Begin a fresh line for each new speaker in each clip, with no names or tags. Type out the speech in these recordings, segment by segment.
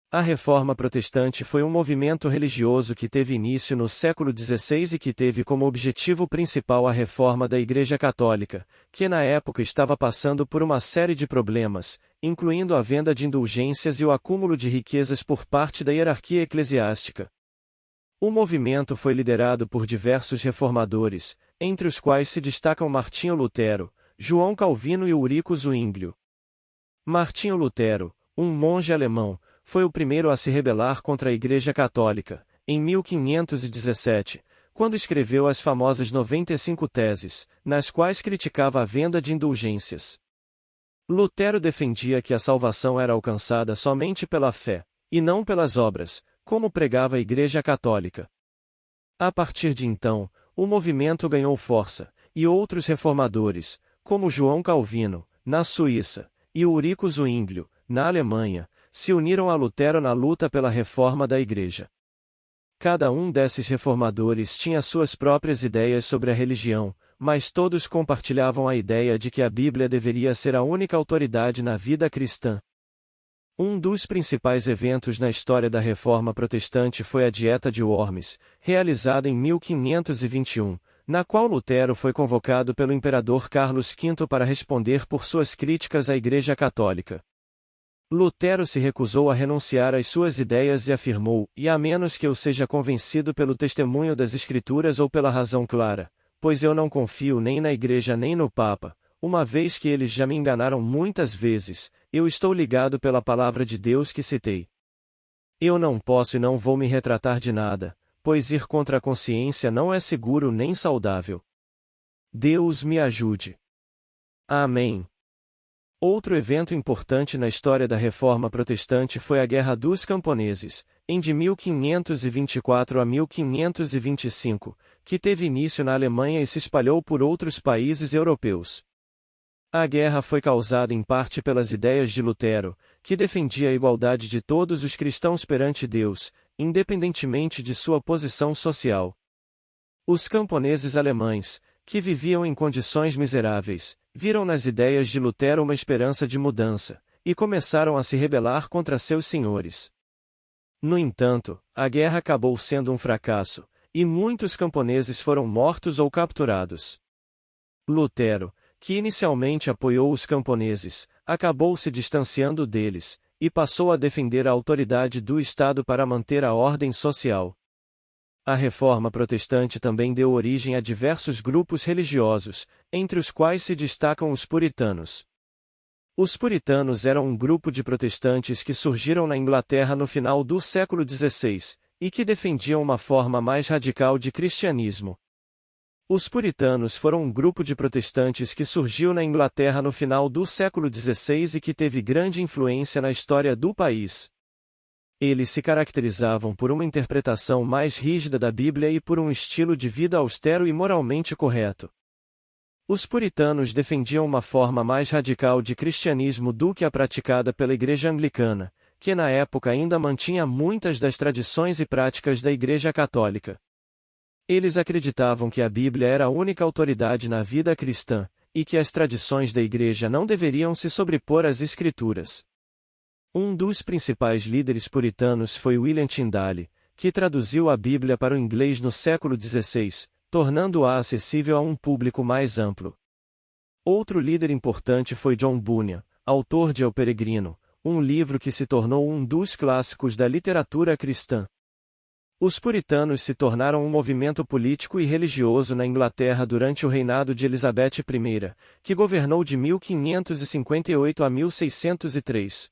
A Reforma Protestante foi um movimento religioso que teve início no século XVI e que teve como objetivo principal a reforma da Igreja Católica, que na época estava passando por uma série de problemas, incluindo a venda de indulgências e o acúmulo de riquezas por parte da hierarquia eclesiástica. O movimento foi liderado por diversos reformadores, entre os quais se destacam Martinho Lutero, João Calvino e Ulrico Zwinglio. Martinho Lutero, um monge alemão, foi o primeiro a se rebelar contra a Igreja Católica, em 1517, quando escreveu as famosas 95 Teses, nas quais criticava a venda de indulgências. Lutero defendia que a salvação era alcançada somente pela fé, e não pelas obras, como pregava a Igreja Católica. A partir de então, o movimento ganhou força, e outros reformadores, como João Calvino, na Suíça, e Ulrico Zwinglio, na Alemanha, se uniram a Lutero na luta pela reforma da Igreja. Cada um desses reformadores tinha suas próprias ideias sobre a religião, mas todos compartilhavam a ideia de que a Bíblia deveria ser a única autoridade na vida cristã. Um dos principais eventos na história da Reforma Protestante foi a Dieta de Worms, realizada em 1521, na qual Lutero foi convocado pelo imperador Carlos V para responder por suas críticas à Igreja Católica. Lutero se recusou a renunciar às suas ideias e afirmou, e a menos que eu seja convencido pelo testemunho das Escrituras ou pela razão clara, pois eu não confio nem na Igreja nem no Papa, uma vez que eles já me enganaram muitas vezes, eu estou ligado pela palavra de Deus que citei. Eu não posso e não vou me retratar de nada, pois ir contra a consciência não é seguro nem saudável. Deus me ajude. Amém. Outro evento importante na história da Reforma Protestante foi a Guerra dos Camponeses, em de 1524 a 1525, que teve início na Alemanha e se espalhou por outros países europeus. A guerra foi causada em parte pelas ideias de Lutero, que defendia a igualdade de todos os cristãos perante Deus, independentemente de sua posição social. Os camponeses alemães, que viviam em condições miseráveis, viram nas ideias de Lutero uma esperança de mudança, e começaram a se rebelar contra seus senhores. No entanto, a guerra acabou sendo um fracasso, e muitos camponeses foram mortos ou capturados. Lutero, que inicialmente apoiou os camponeses, acabou se distanciando deles, e passou a defender a autoridade do Estado para manter a ordem social. A Reforma Protestante também deu origem a diversos grupos religiosos, entre os quais se destacam os puritanos. Os puritanos eram um grupo de protestantes que surgiram na Inglaterra no final do século XVI, e que defendiam uma forma mais radical de cristianismo. Os puritanos foram um grupo de protestantes que surgiu na Inglaterra no final do século XVI e que teve grande influência na história do país. Eles se caracterizavam por uma interpretação mais rígida da Bíblia e por um estilo de vida austero e moralmente correto. Os puritanos defendiam uma forma mais radical de cristianismo do que a praticada pela Igreja Anglicana, que na época ainda mantinha muitas das tradições e práticas da Igreja Católica. Eles acreditavam que a Bíblia era a única autoridade na vida cristã, e que as tradições da Igreja não deveriam se sobrepor às Escrituras. Um dos principais líderes puritanos foi William Tyndale, que traduziu a Bíblia para o inglês no século XVI, tornando-a acessível a um público mais amplo. Outro líder importante foi John Bunyan, autor de El Peregrino, um livro que se tornou um dos clássicos da literatura cristã. Os puritanos se tornaram um movimento político e religioso na Inglaterra durante o reinado de Elizabeth I, que governou de 1558 a 1603.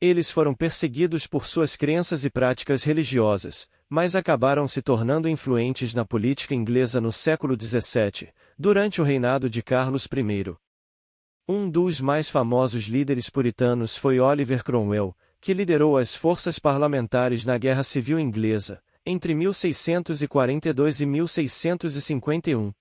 Eles foram perseguidos por suas crenças e práticas religiosas, mas acabaram se tornando influentes na política inglesa no século XVII, durante o reinado de Carlos I. Um dos mais famosos líderes puritanos foi Oliver Cromwell, que liderou as forças parlamentares na Guerra Civil Inglesa, entre 1642 e 1651.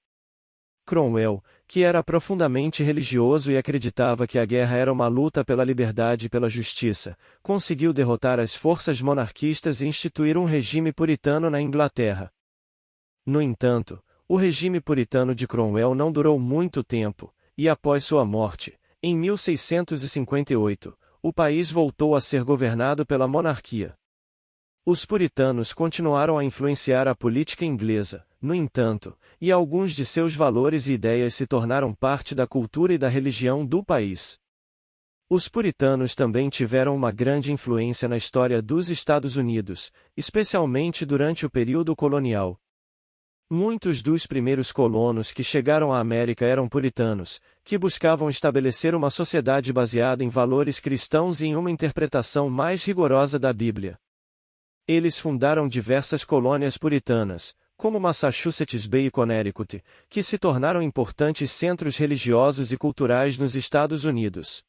Cromwell, que era profundamente religioso e acreditava que a guerra era uma luta pela liberdade e pela justiça, conseguiu derrotar as forças monarquistas e instituir um regime puritano na Inglaterra. No entanto, o regime puritano de Cromwell não durou muito tempo, e após sua morte, em 1658, o país voltou a ser governado pela monarquia. Os puritanos continuaram a influenciar a política inglesa, no entanto, e alguns de seus valores e ideias se tornaram parte da cultura e da religião do país. Os puritanos também tiveram uma grande influência na história dos Estados Unidos, especialmente durante o período colonial. Muitos dos primeiros colonos que chegaram à América eram puritanos, que buscavam estabelecer uma sociedade baseada em valores cristãos e em uma interpretação mais rigorosa da Bíblia. Eles fundaram diversas colônias puritanas, como Massachusetts Bay e Connecticut, que se tornaram importantes centros religiosos e culturais nos Estados Unidos.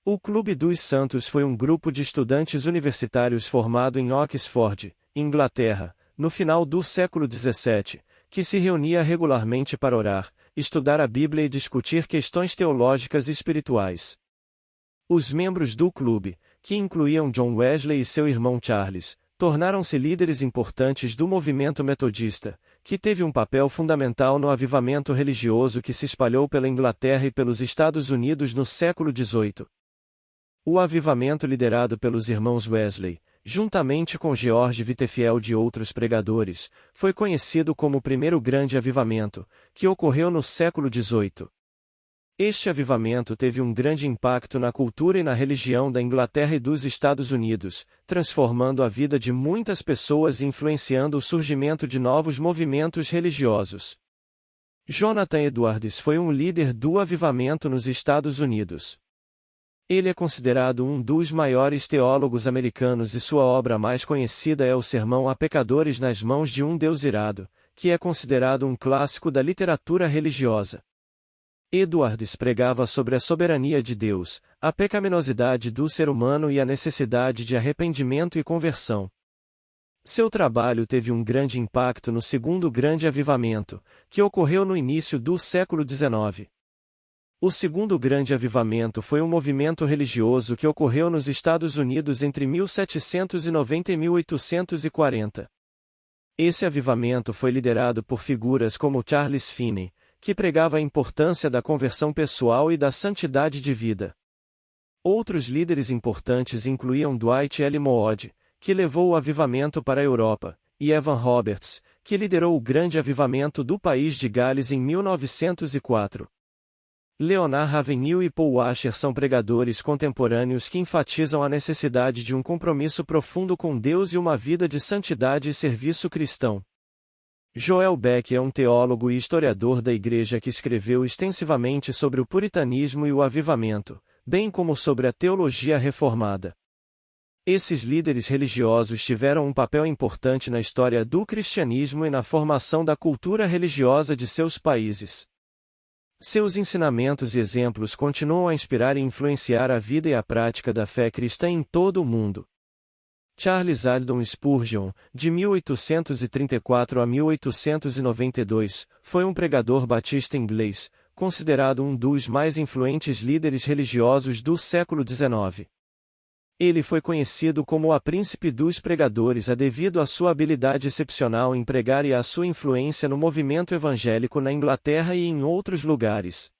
O Clube dos Santos foi um grupo de estudantes universitários formado em Oxford, Inglaterra, no final do século XVII, que se reunia regularmente para orar, estudar a Bíblia e discutir questões teológicas e espirituais. Os membros do clube, que incluíam John Wesley e seu irmão Charles, tornaram-se líderes importantes do movimento metodista, que teve um papel fundamental no avivamento religioso que se espalhou pela Inglaterra e pelos Estados Unidos no século XVIII. O avivamento liderado pelos irmãos Wesley, juntamente com George Whitefield e outros pregadores, foi conhecido como o primeiro grande avivamento, que ocorreu no século XVIII. Este avivamento teve um grande impacto na cultura e na religião da Inglaterra e dos Estados Unidos, transformando a vida de muitas pessoas e influenciando o surgimento de novos movimentos religiosos. Jonathan Edwards foi um líder do avivamento nos Estados Unidos. Ele é considerado um dos maiores teólogos americanos e sua obra mais conhecida é o Sermão a Pecadores nas Mãos de um Deus Irado, que é considerado um clássico da literatura religiosa. Edwards pregava sobre a soberania de Deus, a pecaminosidade do ser humano e a necessidade de arrependimento e conversão. Seu trabalho teve um grande impacto no segundo grande avivamento, que ocorreu no início do século XIX. O segundo grande avivamento foi um movimento religioso que ocorreu nos Estados Unidos entre 1790 e 1840. Esse avivamento foi liderado por figuras como Charles Finney, que pregava a importância da conversão pessoal e da santidade de vida. Outros líderes importantes incluíam Dwight L. Moody, que levou o avivamento para a Europa, e Evan Roberts, que liderou o grande avivamento do país de Gales em 1904. Leonard Ravenhill e Paul Washer são pregadores contemporâneos que enfatizam a necessidade de um compromisso profundo com Deus e uma vida de santidade e serviço cristão. Joel Beck é um teólogo e historiador da Igreja que escreveu extensivamente sobre o puritanismo e o avivamento, bem como sobre a teologia reformada. Esses líderes religiosos tiveram um papel importante na história do cristianismo e na formação da cultura religiosa de seus países. Seus ensinamentos e exemplos continuam a inspirar e influenciar a vida e a prática da fé cristã em todo o mundo. Charles Haddon Spurgeon, de 1834 a 1892, foi um pregador batista inglês, considerado um dos mais influentes líderes religiosos do século XIX. Ele foi conhecido como o príncipe dos pregadores devido à sua habilidade excepcional em pregar e à sua influência no movimento evangélico na Inglaterra e em outros lugares.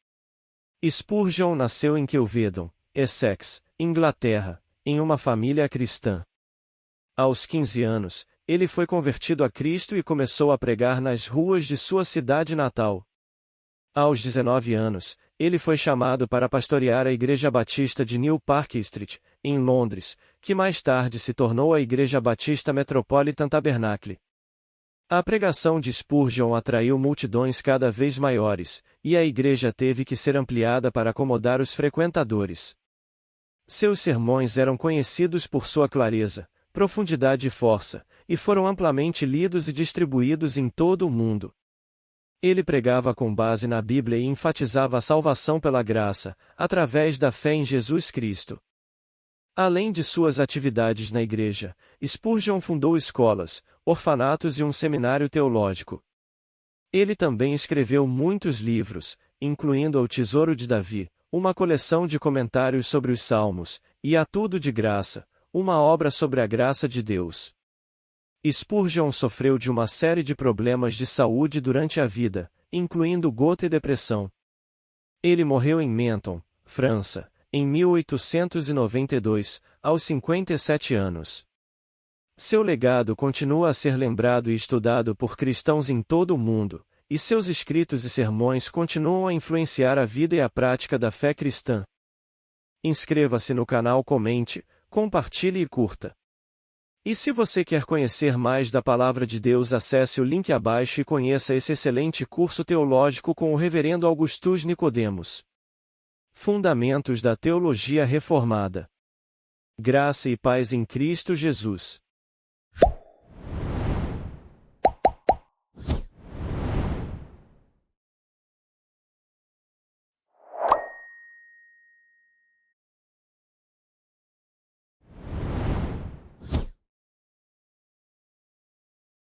Spurgeon nasceu em Kelvedon, Essex, Inglaterra, em uma família cristã. Aos 15 anos, ele foi convertido a Cristo e começou a pregar nas ruas de sua cidade natal. Aos 19 anos, ele foi chamado para pastorear a Igreja Batista de New Park Street, em Londres, que mais tarde se tornou a Igreja Batista Metropolitan Tabernacle. A pregação de Spurgeon atraiu multidões cada vez maiores, e a igreja teve que ser ampliada para acomodar os frequentadores. Seus sermões eram conhecidos por sua clareza, profundidade e força, e foram amplamente lidos e distribuídos em todo o mundo. Ele pregava com base na Bíblia e enfatizava a salvação pela graça, através da fé em Jesus Cristo. Além de suas atividades na igreja, Spurgeon fundou escolas, orfanatos e um seminário teológico. Ele também escreveu muitos livros, incluindo O Tesouro de Davi, uma coleção de comentários sobre os Salmos, e A Tudo de Graça, uma obra sobre a graça de Deus. Spurgeon sofreu de uma série de problemas de saúde durante a vida, incluindo gota e depressão. Ele morreu em Menton, França, em 1892, aos 57 anos. Seu legado continua a ser lembrado e estudado por cristãos em todo o mundo, e seus escritos e sermões continuam a influenciar a vida e a prática da fé cristã. Inscreva-se no canal, comente, compartilhe e curta. E se você quer conhecer mais da Palavra de Deus, acesse o link abaixo e conheça esse excelente curso teológico com o Reverendo Augustus Nicodemos. Fundamentos da Teologia Reformada. Graça e paz em Cristo Jesus.